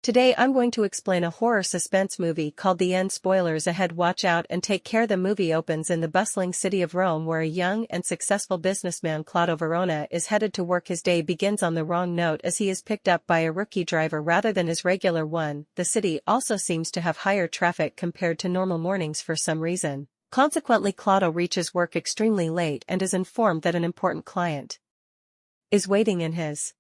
Today I'm going to explain a horror suspense movie called The End. Spoilers ahead. Watch out and take care. The movie opens in the bustling city of Rome, where a young and successful businessman, Claudio Verona, is headed to work. His day begins on the wrong note as he is picked up by a rookie driver rather than his regular one. The city also seems to have higher traffic compared to normal mornings for some reason. Consequently, Claudio reaches work extremely late and is informed that an important client is waiting in his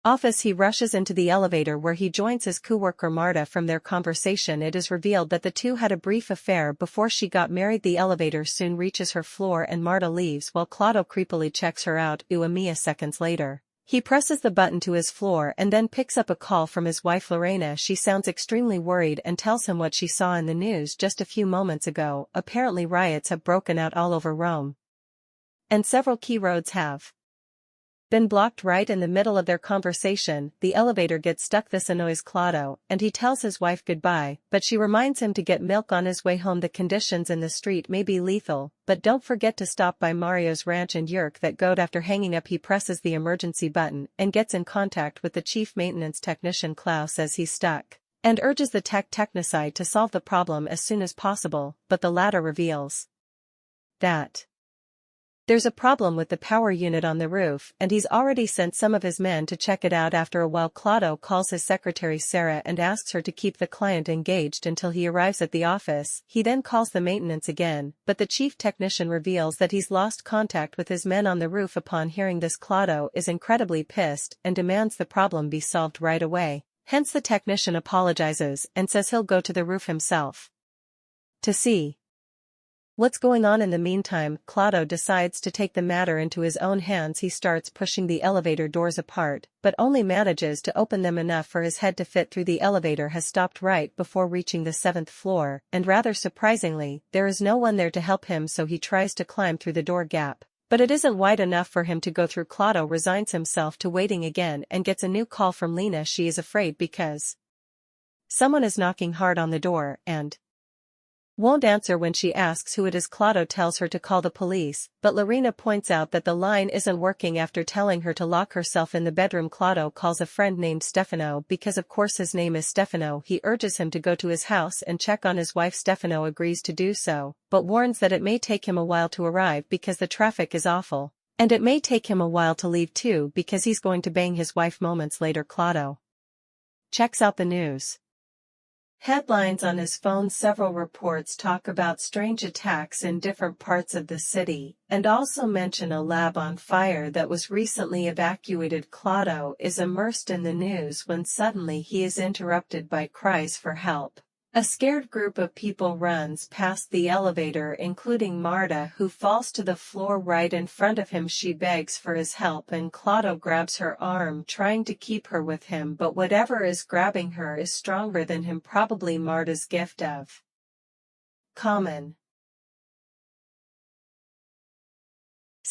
office. He rushes into the elevator where he joins his co-worker Marta. From their conversation, it is revealed that the two had a brief affair before she got married. The elevator soon reaches her floor and Marta leaves while Claudio creepily checks her out. Mia. Seconds later, he presses the button to his floor and then picks up a call from his wife Lorena. She sounds extremely worried and tells him what she saw in the news just a few moments ago. Apparently riots have broken out all over Rome, and several key roads have been blocked. Right in the middle of their conversation, the elevator gets stuck. This annoys Claudio, and he tells his wife goodbye, but she reminds him to get milk on his way home. The conditions in the street may be lethal, but don't forget to stop by Mario's ranch and Yerk that goat. After hanging up, he presses the emergency button and gets in contact with the chief maintenance technician Klaus as he's stuck, and urges the technicide to solve the problem as soon as possible, but the latter reveals that there's a problem with the power unit on the roof, and he's already sent some of his men to check it out. After a while, Claudio calls his secretary Sarah and asks her to keep the client engaged until he arrives at the office. He then calls the maintenance again, but the chief technician reveals that he's lost contact with his men on the roof. Upon hearing this, Claudio is incredibly pissed and demands the problem be solved right away. Hence the technician apologizes and says he'll go to the roof himself to see what's going on. In the meantime, Claudio decides to take the matter into his own hands. He starts pushing the elevator doors apart, but only manages to open them enough for his head to fit through. The elevator has stopped right before reaching the 7th floor, and rather surprisingly, there is no one there to help him, so he tries to climb through the door gap, but it isn't wide enough for him to go through. Claudio resigns himself to waiting again and gets a new call from Lena. She is afraid because someone is knocking hard on the door and won't answer. When she asks who it is, Claudio tells her to call the police, but Lorena points out that the line isn't working. After telling her to lock herself in the bedroom, Claudio calls a friend named Stefano because of course his name is Stefano. He urges him to go to his house and check on his wife. Stefano agrees to do so, but warns that it may take him a while to arrive because the traffic is awful, and it may take him a while to leave too because he's going to bang his wife. Moments later, Claudio checks out the news headlines on his phone. Several reports talk about strange attacks in different parts of the city, and also mention a lab on fire that was recently evacuated. Claudio is immersed in the news when suddenly he is interrupted by cries for help. A scared group of people runs past the elevator, including Marta, who falls to the floor right in front of him. She begs for his help and Claudio grabs her arm, trying to keep her with him, but whatever is grabbing her is stronger than him, probably Marta's gift of common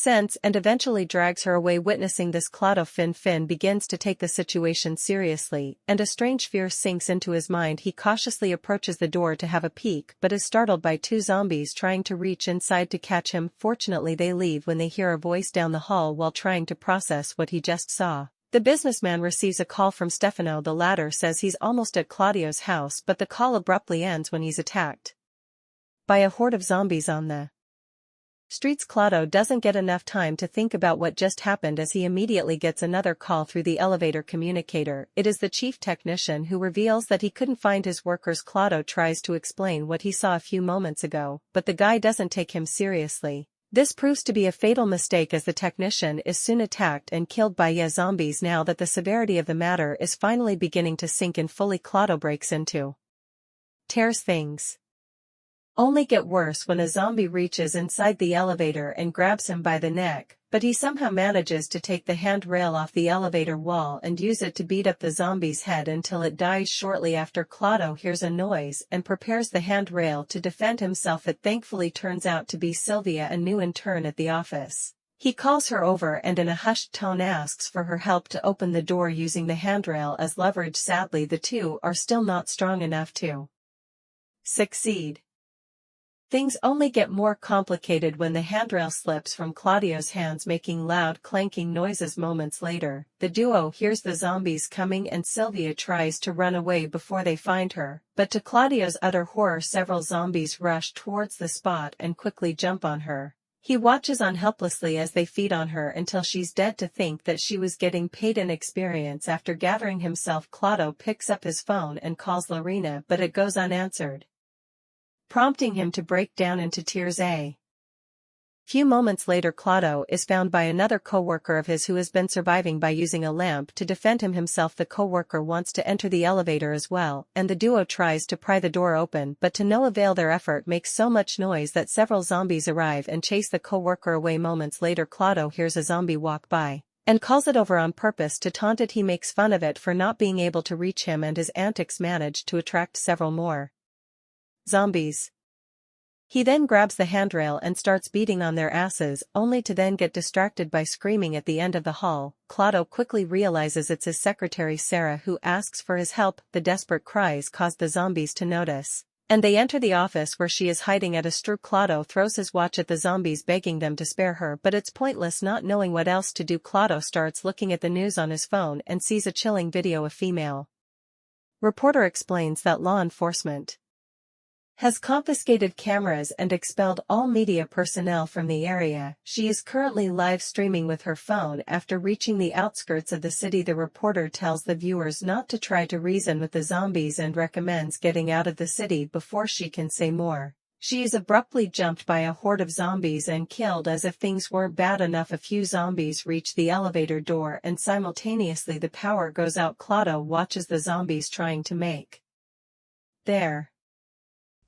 sense, and eventually drags her away. Witnessing this, Claudio Fin begins to take the situation seriously, and a strange fear sinks into his mind. He cautiously approaches the door to have a peek, but is startled by two zombies trying to reach inside to catch him. Fortunately, they leave when they hear a voice down the hall while trying to process what he just saw. The businessman receives a call from Stefano. The latter says he's almost at Claudio's house, but the call abruptly ends when he's attacked by a horde of zombies on the streets. Claudio doesn't get enough time to think about what just happened as he immediately gets another call through the elevator communicator. It is the chief technician who reveals that he couldn't find his workers. Claudio tries to explain what he saw a few moments ago, but the guy doesn't take him seriously. This proves to be a fatal mistake as the technician is soon attacked and killed by zombies. Now that the severity of the matter is finally beginning to sink in fully, Claudio breaks into tears. Things only get worse when a zombie reaches inside the elevator and grabs him by the neck, but he somehow manages to take the handrail off the elevator wall and use it to beat up the zombie's head until it dies. Shortly after, Claudio hears a noise and prepares the handrail to defend himself. It thankfully turns out to be Sylvia, a new intern at the office. He calls her over and in a hushed tone asks for her help to open the door using the handrail as leverage. Sadly, the two are still not strong enough to succeed. Things only get more complicated when the handrail slips from Claudio's hands, making loud clanking noises. Moments later, the duo hears the zombies coming and Sylvia tries to run away before they find her, but to Claudio's utter horror several zombies rush towards the spot and quickly jump on her. He watches on helplessly as they feed on her until she's dead. To think that she was getting paid in experience. After gathering himself, Claudio picks up his phone and calls Lorena, but it goes unanswered, prompting him to break down into tears. A few moments later, Claudio is found by another co-worker of his who has been surviving by using a lamp to defend himself. The co-worker wants to enter the elevator as well, and the duo tries to pry the door open, but to no avail. Their effort makes so much noise that several zombies arrive and chase the co-worker away. Moments later, Claudio hears a zombie walk by and calls it over on purpose to taunt it. He makes fun of it for not being able to reach him, and his antics manage to attract several more zombies. He then grabs the handrail and starts beating on their asses, only to then get distracted by screaming at the end of the hall. Claudio quickly realizes it's his secretary Sarah who asks for his help. The desperate cries cause the zombies to notice, and they enter the office where she is hiding at a straw. Claudio throws his watch at the zombies, begging them to spare her, but it's pointless. Not knowing what else to do, Claudio starts looking at the news on his phone and sees a chilling video. A female reporter explains that law enforcement has confiscated cameras and expelled all media personnel from the area. She is currently live streaming with her phone after reaching the outskirts of the city. The reporter tells the viewers not to try to reason with the zombies and recommends getting out of the city. Before she can say more, she is abruptly jumped by a horde of zombies and killed. As if things weren't bad enough, a few zombies reach the elevator door and simultaneously the power goes out. Claudio watches the zombies trying to make their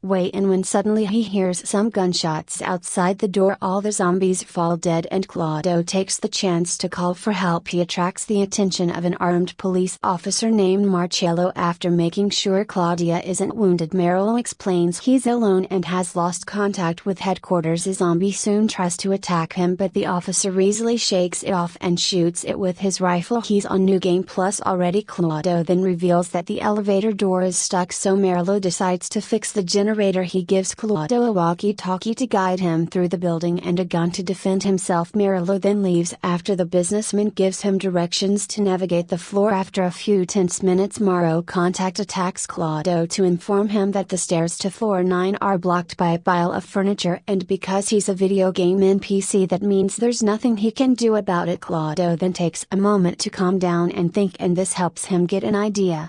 way in when suddenly he hears some gunshots outside the door. All the zombies fall dead and Claudio takes the chance to call for help. He attracts the attention of an armed police officer named Marcello. After making sure Claudia isn't wounded, Marcello explains he's alone and has lost contact with headquarters. A zombie soon tries to attack him, but the officer easily shakes it off and shoots it with his rifle. He's on New Game Plus already. Claudio then reveals that the elevator door is stuck, so Marcello decides to fix the generator. He gives Claudio a walkie-talkie to guide him through the building and a gun to defend himself. Marcello then leaves after the businessman gives him directions to navigate the floor. After a few tense minutes, Mauro attacks Claudio to inform him that the stairs to floor 9 are blocked by a pile of furniture, and because he's a video game NPC that means there's nothing he can do about it. Claudio then takes a moment to calm down and think, and this helps him get an idea.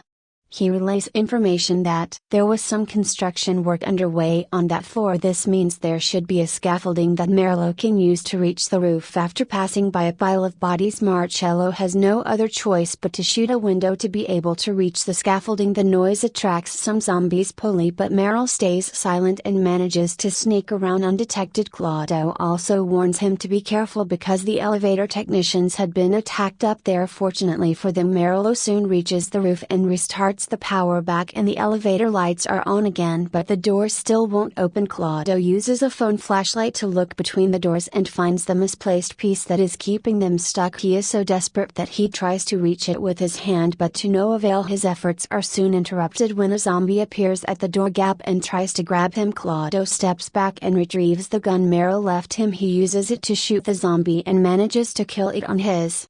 He relays information that there was some construction work underway on that floor. This means there should be a scaffolding that Marcello can use to reach the roof. After passing by a pile of bodies, Marcello has no other choice but to shoot a window to be able to reach the scaffolding. The noise attracts some zombies pulley, but Marcello stays silent and manages to sneak around undetected. Claudio also warns him to be careful because the elevator technicians had been attacked up there. Fortunately for them, Marcello soon reaches the roof and restarts the power back and the elevator lights are on again, but the door still won't open. Claudio uses a phone flashlight to look between the doors and finds the misplaced piece that is keeping them stuck. He is so desperate that he tries to reach it with his hand, but to no avail. His efforts are soon interrupted when a zombie appears at the door gap and tries to grab him. Claudio steps back and retrieves the gun Marcello left him. He uses it to shoot the zombie and manages to kill it on his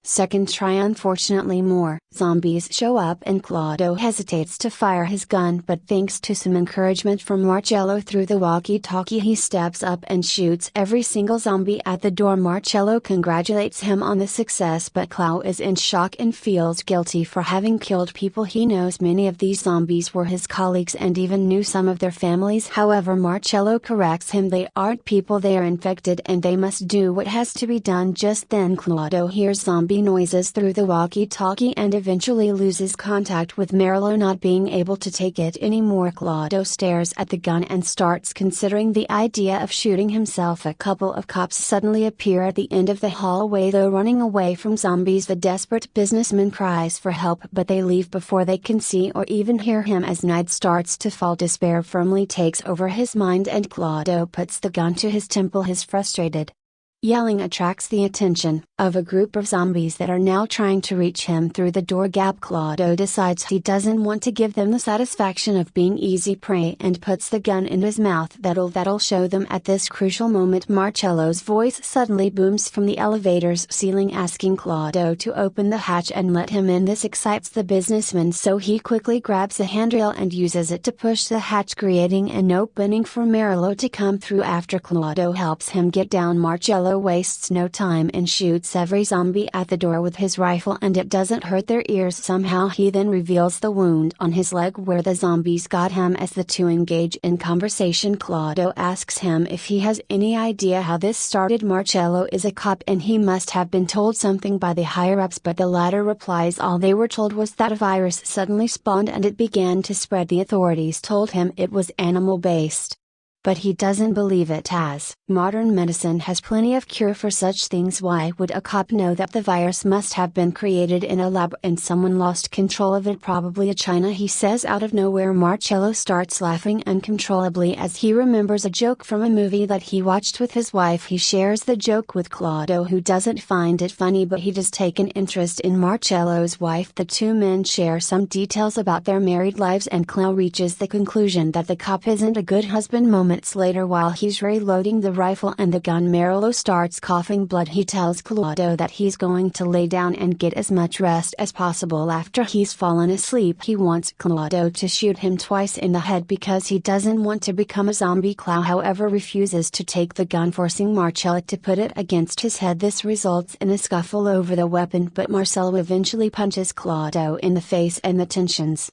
second try. Unfortunately, more zombies show up and Claudio hesitates to fire his gun, but thanks to some encouragement from Marcello through the walkie-talkie, he steps up and shoots every single zombie at the door. Marcello congratulates him on the success, but Claudio is in shock and feels guilty for having killed people. He knows many of these zombies were his colleagues and even knew some of their families. However, Marcello corrects him. They aren't people, they are infected and they must do what has to be done. Just then Claudio hears zombie noises through the walkie-talkie and eventually loses contact with Marcello, not being able to take it anymore. Claudio stares at the gun and starts considering the idea of shooting himself. A couple of cops suddenly appear at the end of the hallway, though running away from zombies. The desperate businessman cries for help, but they leave before they can see or even hear him. As night starts to fall, despair firmly takes over his mind and Claudio puts the gun to his temple. He's frustrated Yelling attracts the attention of a group of zombies that are now trying to reach him through the door gap. Claudio decides he doesn't want to give them the satisfaction of being easy prey and puts the gun in his mouth. That'll show them. At this crucial moment, Marcello's voice suddenly booms from the elevator's ceiling asking Claudio to open the hatch and let him in. This excites the businessman, so he quickly grabs the handrail and uses it to push the hatch, creating an opening for Marcello to come through. After Claudio helps him get down, Marcello wastes no time and shoots every zombie at the door with his rifle, and it doesn't hurt their ears somehow. He then reveals the wound on his leg where the zombies got him. As the two engage in conversation, Claudio asks him if he has any idea how this started. Marcello is a cop and he must have been told something by the higher-ups, but the latter replies all they were told was that a virus suddenly spawned and it began to spread. The authorities told him it was animal-based, but he doesn't believe it, as modern medicine has plenty of cure for such things. Why would a cop know that the virus must have been created in a lab and someone lost control of it? Probably a China, he says out of nowhere. Marcello starts laughing uncontrollably as he remembers a joke from a movie that he watched with his wife. He shares the joke with Claudio, who doesn't find it funny, but he does take an interest in Marcello's wife. The two men share some details about their married lives and Claudio reaches the conclusion that the cop isn't a good husband. Moments later, while he's reloading the rifle and the gun, Marcello starts coughing blood. He tells Claudio that he's going to lay down and get as much rest as possible after he's fallen asleep. He wants Claudio to shoot him twice in the head because he doesn't want to become a zombie. Claudio, however, refuses to take the gun, forcing Marcello to put it against his head. This results in a scuffle over the weapon, but Marcello eventually punches Claudio in the face and the tensions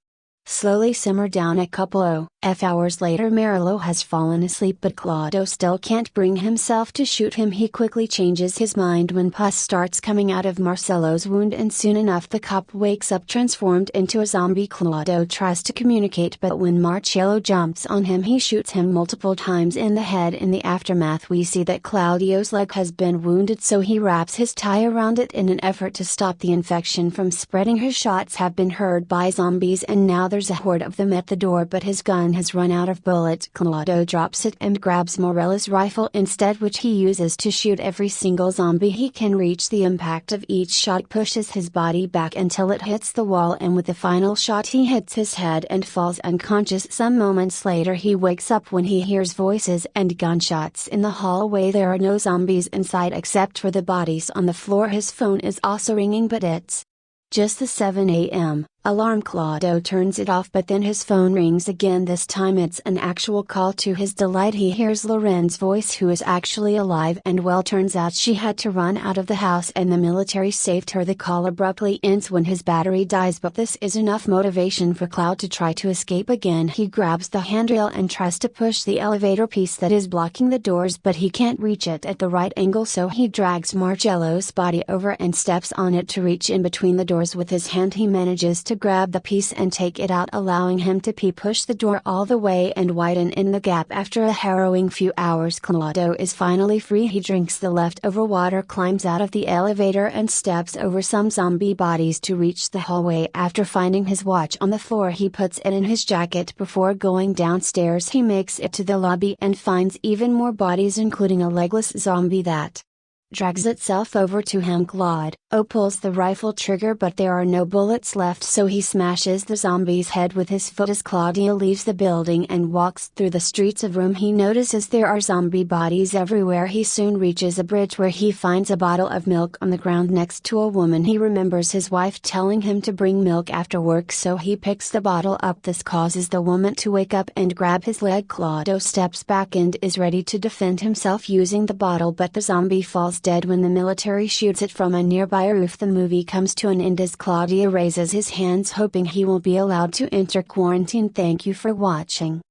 slowly simmer down. A couple of hours later, Marcello has fallen asleep, but Claudio still can't bring himself to shoot him. He quickly changes his mind when pus starts coming out of Marcello's wound, and soon enough the cop wakes up transformed into a zombie. Claudio tries to communicate, but when Marcello jumps on him, he shoots him multiple times in the head. In the aftermath, we see that Claudio's leg has been wounded, so he wraps his tie around it in an effort to stop the infection from spreading. His shots have been heard by zombies and now there's a horde of them at the door, but his gun has run out of bullets. Claudio drops it and grabs Marcello's rifle instead, which he uses to shoot every single zombie he can reach. The impact of each shot pushes his body back until it hits the wall, and with the final shot he hits his head and falls unconscious. Some moments later he wakes up when he hears voices and gunshots in the hallway. There are no zombies inside except for the bodies on the floor. His phone is also ringing, but it's just the 7 a.m. alarm. Claudio turns it off, but then his phone rings again. This time it's an actual call. To his delight, he hears Loren's voice, who is actually alive and well. Turns out she had to run out of the house and the military saved her. The call abruptly ends when his battery dies, but this is enough motivation for Claudio to try to escape again. He grabs the handrail and tries to push the elevator piece that is blocking the doors, but he can't reach it at the right angle, so he drags Marcello's body over and steps on it to reach in between the doors. With his hand he manages to grab the piece and take it out, allowing him to push the door all the way and widen in the gap. After a harrowing few hours, Claudio is finally free. He drinks the leftover water, climbs out of the elevator and steps over some zombie bodies to reach the hallway. After finding his watch on the floor, he puts it in his jacket. Before going downstairs, he makes it to the lobby and finds even more bodies, including a legless zombie that drags itself over to him. Claudio pulls the rifle trigger, but there are no bullets left, so he smashes the zombie's head with his foot. As Claudio leaves the building and walks through the streets of Rome, he notices there are zombie bodies everywhere. He soon reaches a bridge where he finds a bottle of milk on the ground next to a woman. He remembers his wife telling him to bring milk after work, so he picks the bottle up. This causes the woman to wake up and grab his leg. Claudio steps back and is ready to defend himself using the bottle, but the zombie falls dead when the military shoots it from a nearby roof. The movie comes to an end as Claudio raises his hands, hoping he will be allowed to enter quarantine. Thank you for watching.